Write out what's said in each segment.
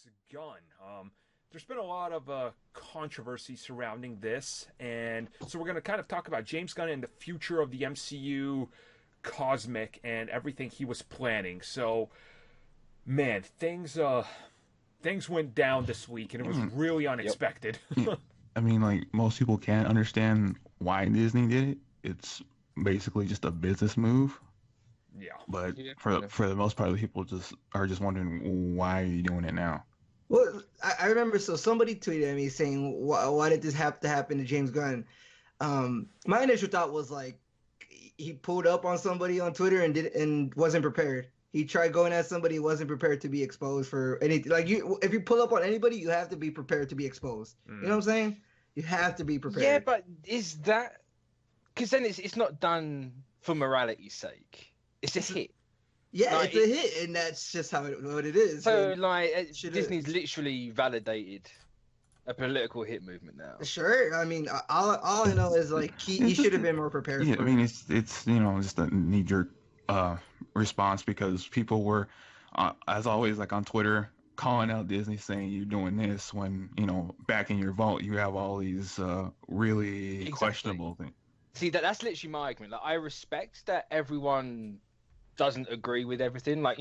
James Gunn. There's been a lot of controversy surrounding this, and so we're going to kind of talk about James Gunn and the future of the MCU, cosmic, and everything he was planning. So, man, things went down this week, and it was really unexpected. I mean, like most people can't understand why Disney did it. It's basically just a business move. Yeah, But for the most part, people are just wondering why are you doing it now? Well, I remember, so somebody tweeted at me saying, why did this have to happen to James Gunn? My initial thought was like, he pulled up on somebody on Twitter and wasn't prepared. He tried going at somebody, wasn't prepared to be exposed for anything. Like, if you pull up on anybody, you have to be prepared to be exposed. You know what I'm saying? You have to be prepared. Yeah, but is that... Because then it's not done for morality's sake. It's a hit. Yeah, like, it's a hit, and that's just what it is. So, like, Disney's literally validated a political hit movement now. Sure. I mean, all I know is, like, he should have been more prepared for it. I mean, it's just a knee-jerk response because people were, as always, like on Twitter, calling out Disney saying you're doing this when, back in your vault you have all these really questionable things. See, that's literally my argument. Like, I respect that everyone doesn't agree with everything. Like,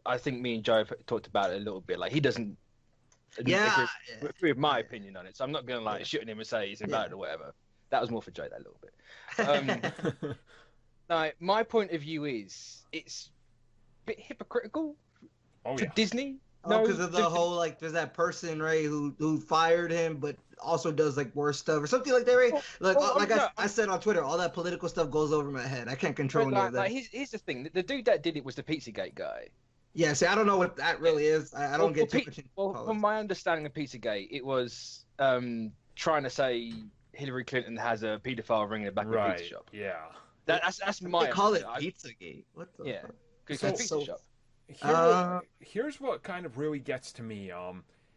I think me and Joe have talked about it a little bit. Like, he doesn't agree with my opinion on it. So I'm not going to, shoot him and say he's invalid or whatever. That was more for Joe, that little bit. Like, my point of view is it's a bit hypocritical to Disney. Oh, because of the whole, like, there's that person, right, who fired him, but also does, like, worse stuff or something like that, right? I said on Twitter, all that political stuff goes over my head. I can't control any of that. Like, here's the thing. The dude that did it was the Pizzagate guy. Yeah, see, I don't know what that really is. I don't get too much into politics. From my understanding of Pizzagate, it was trying to say Hillary Clinton has a paedophile ring in the back of a pizza shop. Yeah. That's my... They call it Pizzagate. What the fuck? Because it's a pizza shop. Here's what kind of really gets to me.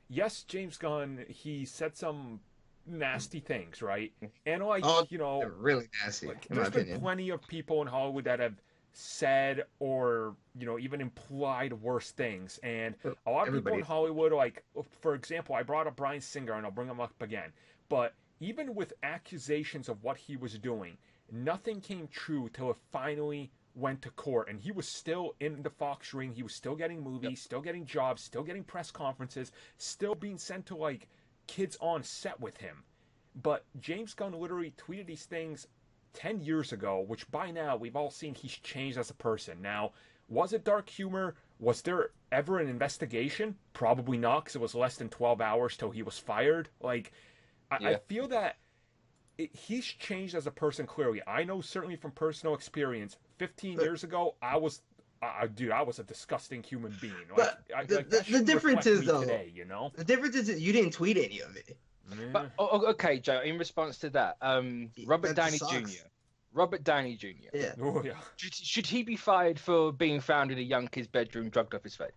Yes, James Gunn, he said some nasty things, right? And they're really nasty. There's been plenty of people in Hollywood that have said or even implied worse things, and a lot of people in Hollywood, like, for example, I brought up Bryan Singer, and I'll bring him up again. But even with accusations of what he was doing, nothing came true till it finally went to court, and he was still in the Fox ring. He was still getting movies, still getting jobs, still getting press conferences, still being sent to, like, kids on set with him. But James Gunn literally tweeted these things 10 years ago, which by now we've all seen he's changed as a person. Now, was it dark humor? Was there ever an investigation? Probably not, because it was less than 12 hours till he was fired. Like, I feel that he's changed as a person, clearly. I know certainly from personal experience, 15 years ago, I was a disgusting human being. Like, the difference is, though, today, the difference is that you didn't tweet any of it. But, okay, Joe, in response to that, Robert Downey Jr. Robert Downey Jr. Yeah. Oh, yeah. Should he be fired for being found in a young kid's bedroom, drugged off his face?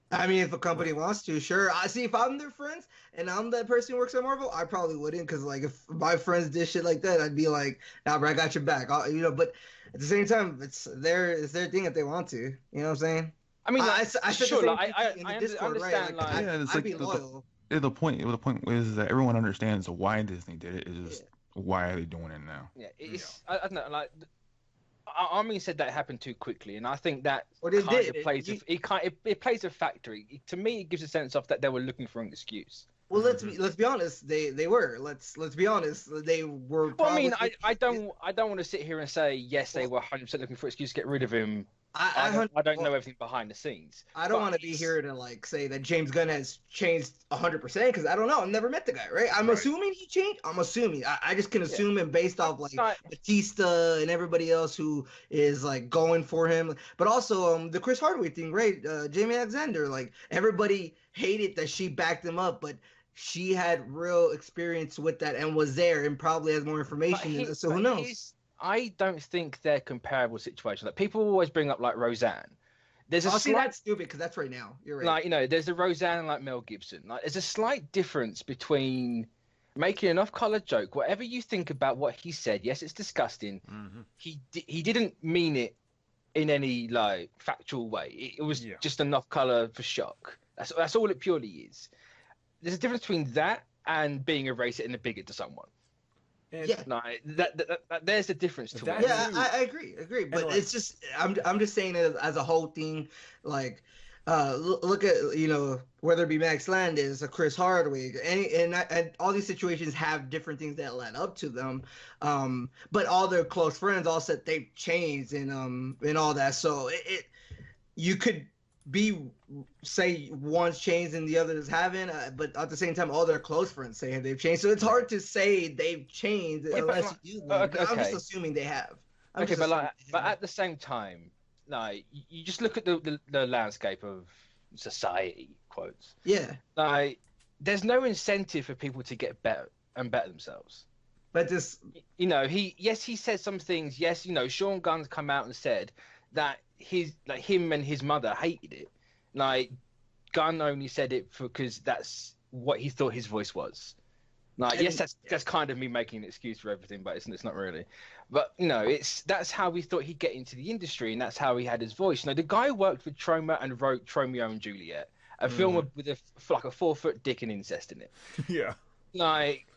I mean, if a company wants to, sure. I see. If I'm their friends and I'm that person who works at Marvel, I probably wouldn't, because, like, if my friends did shit like that, I'd be like, "Nah, bro, I got your back." But at the same time, it's their thing if they want to. You know what I'm saying? I mean, I said sure. I Discord, understand. Right? Yeah, it's I'd be loyal. The point is that everyone understands why Disney did it. It's just why are they doing it now? Yeah, it's I don't know, like. Armin said that happened too quickly, and I think that it plays a factor. To me, it gives a sense of that they were looking for an excuse. Well, let's be honest. They were. Let's be honest. They were. Well, I mean, I don't want to sit here and say yes, they were 100% looking for an excuse to get rid of him. I don't know everything behind the scenes. I don't want to be here to, like, say that James Gunn has changed 100%, because I don't know. I've never met the guy, right? I'm assuming he changed. I'm assuming. I just can assume him based off, like, Batista and everybody else who is, like, going for him. But also the Chris Hardwick thing, right? Jamie Alexander, like, everybody hated that she backed him up, but she had real experience with that and was there and probably has more information than us, so who knows? I don't think they're comparable situations. Like, people always bring up, like, Roseanne. There's that's stupid, because that's right now. You're right. Like, there's a Roseanne and, like, Mel Gibson. Like, there's a slight difference between making an off-color joke. Whatever you think about what he said, yes, it's disgusting. Mm-hmm. He didn't mean it in any, like, factual way. It was just an off-color for shock. That's all it purely is. There's a difference between that and being a racist and a bigot to someone. And yeah, like there's a difference to it. Yeah, I agree. But it's just I'm just saying it as a whole thing. Like, look at whether it be Max Landis or Chris Hardwick, and all these situations have different things that led up to them. But all their close friends all said they've changed and all that. So you could say one's changed and the others haven't, but at the same time, all their close friends say they've changed. So it's hard to say they've changed unless you. Okay. I'm just assuming they have. But at the same time, like you just look at the landscape of society, quotes. Yeah. Like there's no incentive for people to get better and better themselves. But this, he said some things. Yes, Sean Gunn's come out and said that him and his mother hated it. Like Gunn only said it because that's what he thought his voice was. Like, yes, that's kind of me making an excuse for everything, but it's not really. But that's how we thought he'd get into the industry, and that's how he had his voice. The guy worked with Troma and wrote Romeo and Juliet, a film with a 4-foot dick and incest in it. Yeah. Like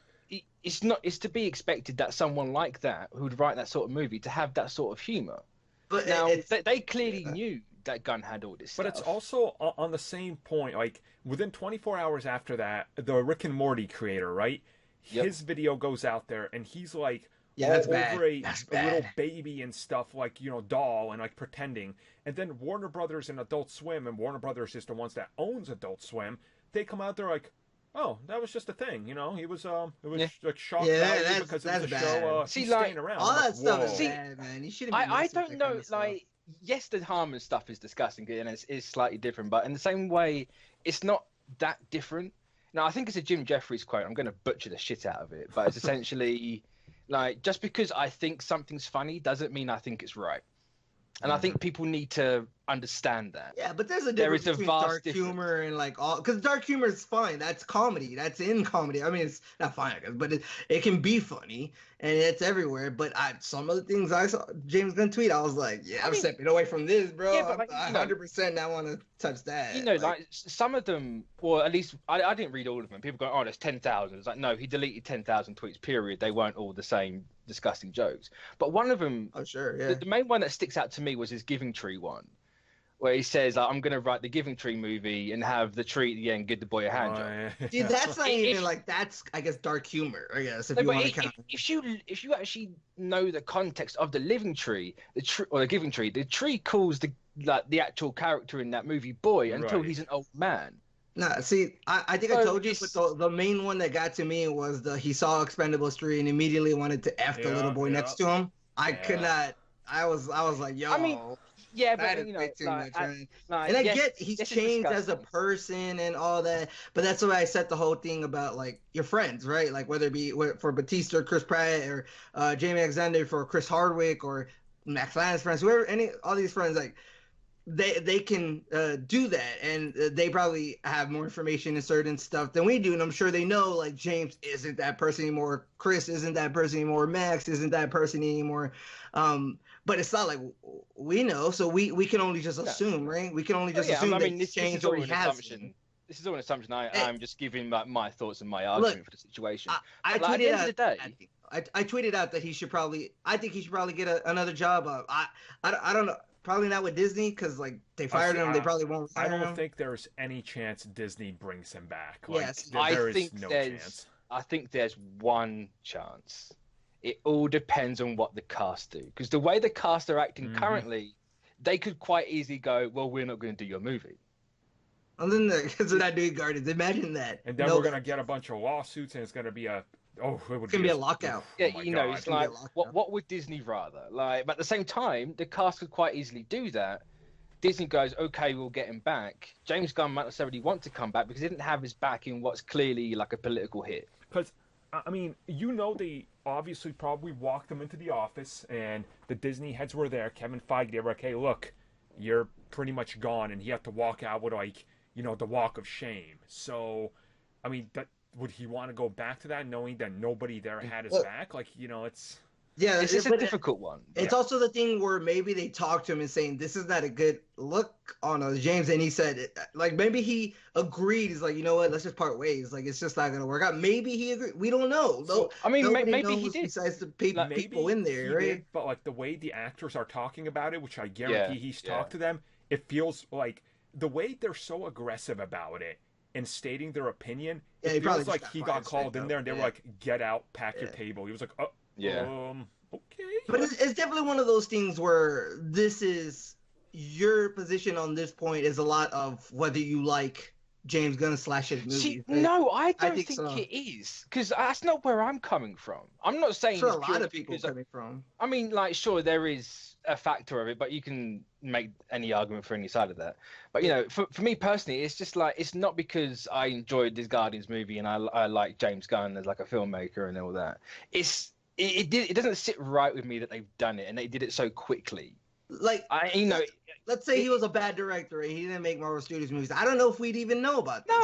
it's to be expected that someone like that who'd write that sort of movie to have that sort of humor. But now they clearly knew that Gunn had all this stuff. But it's also on the same point, like within 24 hours after that, the Rick and Morty creator, right? Yep. His video goes out there and he's like over a little baby and stuff, like, doll and like pretending. And then Warner Brothers and Adult Swim, and Warner Brothers is the ones that owns Adult Swim, they come out there like, oh, that was just a thing, It was like shock value because it was a show. Staying around. All that stuff is bad, man. You shouldn't. I don't know, like. Yes, the Harmon stuff is disgusting and it's slightly different, but in the same way, it's not that different. Now, I think it's a Jim Jeffries quote. I'm going to butcher the shit out of it, but it's essentially like, just because I think something's funny doesn't mean I think it's right. And I think people need to understand that. Yeah, but there's a difference between dark humor and like all, because dark humor is fine. That's comedy. That's in comedy. I mean, it's not fine, I guess, but it can be funny and it's everywhere. But some of the things I saw James Gunn tweet, I was like, I'm stepping away from this, bro. Yeah, but I 100% not want to touch that. Like some of them, or at least I didn't read all of them. People go, oh, there's 10,000. It's like, no, he deleted 10,000 tweets. Period. They weren't all the same disgusting jokes. But one of them, the main one that sticks out to me was his Giving Tree one, where he says, I'm going to write the Giving Tree movie and have the tree at the end give the boy a hand job. Dude, that's not even like, that's, I guess, dark humor, I guess, if you want to count. If you actually know the context of the Living Tree, or the Giving Tree, the tree calls the actual character in that movie boy until he's an old man. Nah, see, I think I told you, but the main one that got to me was he saw Expendables 3 and immediately wanted to F the little boy next to him. I could not. I was like, yo. I mean, yeah, but and I get he's changed as a person and all that, but that's why I said the whole thing about like your friends, right? Like whether it be for Batista or Chris Pratt or Jamie Alexander for Chris Hardwick or Max Landis friends, whoever, all these friends, like they can do that, and they probably have more information in certain stuff than we do, and I'm sure they know like James isn't that person anymore, Chris isn't that person anymore, Max isn't that person anymore. But it's not like we know, so we can only just assume, right? We can only just assume that this changed or he hasn't. This is all an assumption. I'm just giving my thoughts and my argument for the situation. I tweeted out, I tweeted out that I think he should probably get another job. I don't know. Probably not with Disney because like they fired him. They probably won't fire him. I don't think there's any chance Disney brings him back. Like, yes, there is no chance. I think there's one chance. It all depends on what the cast do. Because the way the cast are acting currently, they could quite easily go, well, we're not going to do your movie. And then because they're not doing Guardians. Imagine that. And then we're going to get a bunch of lawsuits and it's going to be it would be a lockout. Yeah, it's like, what would Disney rather? Like, but at the same time, the cast could quite easily do that. Disney goes, okay, we'll get him back. James Gunn might not necessarily want to come back because he didn't have his back in what's clearly like a political hit. Because, I mean, they obviously probably walked him into the office and the Disney heads were there. Kevin Feige, they were like, hey, look, you're pretty much gone. And he had to walk out with, like, the walk of shame. So, I mean, would he want to go back to that knowing that nobody there had his back? Like, it's... Yeah, it's a difficult one. It's also the thing where maybe they talked to him and saying this is not a good look on us, James, and he said like maybe he agreed. He's like, you know what, let's just part ways. Like it's just not gonna work out. Maybe he agreed. We don't know. So, I mean, maybe knows he did. Besides the people in there, right? Did, but like the way the actors are talking about it, which I guarantee he's talked to them, it feels like the way they're so aggressive about it and stating their opinion. It feels like he got called in there and they were like, "Get out, pack your table." He was like, "Oh." Yeah. Okay. But it's definitely one of those things where this is your position on this point is a lot of whether you like James Gunn / his movies. See, right? No, I don't think so. It is, because that's not where I'm coming from. I'm not saying sure, a lot of people coming from. I mean, like, sure, there is a factor of it, but you can make any argument for any side of that. But you know, for me personally, it's just like it's not because I enjoyed this Guardians movie and I like James Gunn as like a filmmaker and all that. It doesn't sit right with me that they've done it and they did it so quickly. Like let's say he was a bad director and he didn't make Marvel Studios movies. I don't know if we'd even know about this.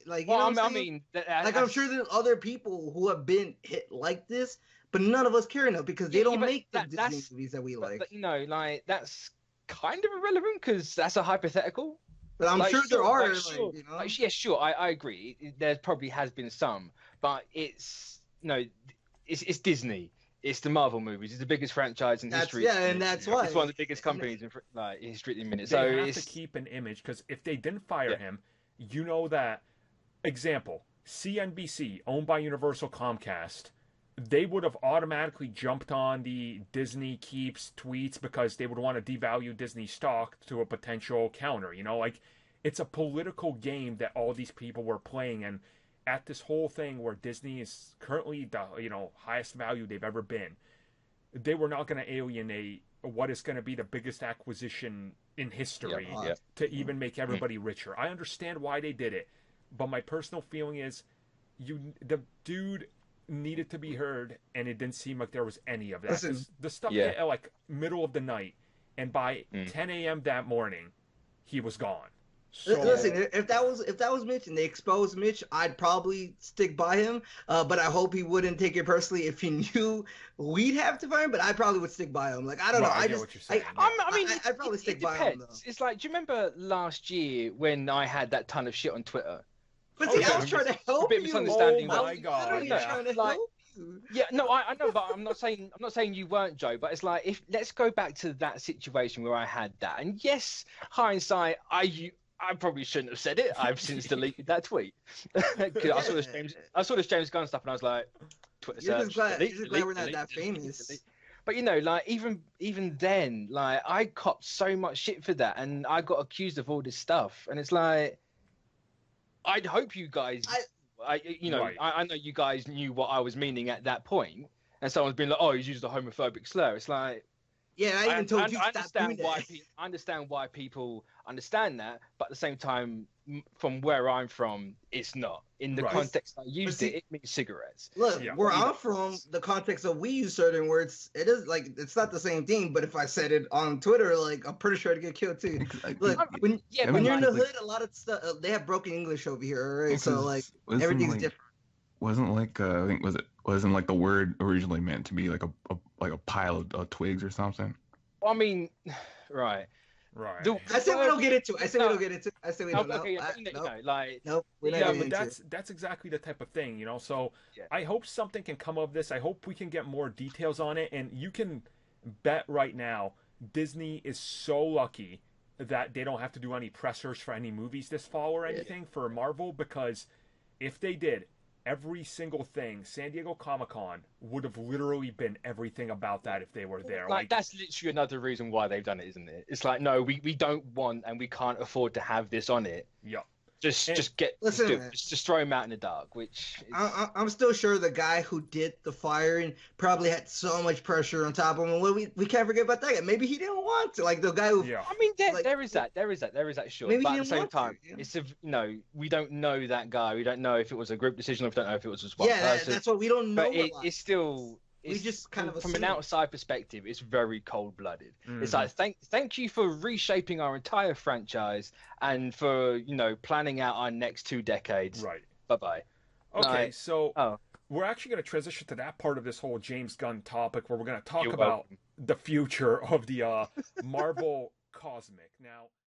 No, like I mean, I'm sure there's other people who have been hit like this, but none of us care enough because they don't make the Disney movies that we like. But, you know, like that's kind of irrelevant because that's a hypothetical. But I'm sure there are. Yeah, sure, I agree. There probably has been some, but it's it's Disney. It's the Marvel movies. It's the biggest franchise in history. Yeah, and that's why it's one of the biggest companies in history at the minute. They have to keep an image because if they didn't fire him, you know that. Example: CNBC, owned by Universal Comcast, they would have automatically jumped on the Disney keeps tweets because they would want to devalue Disney stock to a potential counter. You know, like it's a political game that all these people were playing and. At this whole thing where Disney is currently the highest value they've ever been, they were not going to alienate what is going to be the biggest acquisition in history to even make everybody richer. I understand why they did it, but my personal feeling is the dude needed to be heard, and it didn't seem like there was any of that. Listen, the stuff hit at like middle of the night, and by 10 a.m. that morning, he was gone. So... Listen, if that was Mitch and they exposed Mitch, I'd probably stick by him. But I hope he wouldn't take it personally if he knew we'd have to fire him. But I probably would stick by him. Like I don't know. I what you're saying. I'd probably stick by him though. It's like, do you remember last year when I had that ton of shit on Twitter? But see, I was trying to help you. Misunderstanding. Oh my god! Trying to help you. Yeah, no, I know, but I'm not saying you weren't, Joe. But it's like let's go back to that situation where I had that, and yes, hindsight, I probably shouldn't have said it. I've since deleted that tweet. I saw this James Gunn stuff and I was like, Twitter search. You're just glad we're not that famous. But like even then, like I copped so much shit for that, and I got accused of all this stuff, and it's like, I'd hope you guys, I know you guys knew what I was meaning at that point, and someone's been like, oh, he's used a homophobic slur. It's like. Yeah, I even told you. I understand why people understand that, but at the same time, from where I'm from, it's not. In the context I used it means cigarettes. Look, where I'm from, the context of we use certain words, it is like it's not the same thing. But if I said it on Twitter, like I'm pretty sure I'd get killed too. Look, when you're in the hood, a lot of stuff they have broken English over here, right? So like everything's different. Wasn't like I think wasn't like the word originally meant to be like a pile of twigs or something? Well, I mean, right. I said we don't get into it. I said we don't get into it. I said we don't know. Nope, we're not getting into it. That's exactly the type of thing, So I hope something can come of this. I hope we can get more details on it, and you can bet right now Disney is so lucky that they don't have to do any pressers for any movies this fall or anything for Marvel, because if they did, every single thing, San Diego Comic-Con would have literally been everything about that if they were there. Like that's literally another reason why they've done it, isn't it? It's like, no, we don't want and we can't afford to have this on it. Yeah. Just throw him out in the dark, which is... I'm still sure the guy who did the firing probably had so much pressure on top of him. Well, we can't forget about that guy. Maybe he didn't want to. Like the guy who... Yeah. I mean, there is that, sure. Maybe but he at the same time, we don't know that guy. We don't know if it was a group decision or we don't know if it was just one person. That's what we don't know. But it's still... We just kind of from an outside perspective, it's very cold-blooded. Mm-hmm. It's like thank you for reshaping our entire franchise and for planning out our next 2 decades. Right. Bye-bye. Okay, so we're actually going to transition to that part of this whole James Gunn topic where we're going to talk about the future of the Marvel Cosmic. Now,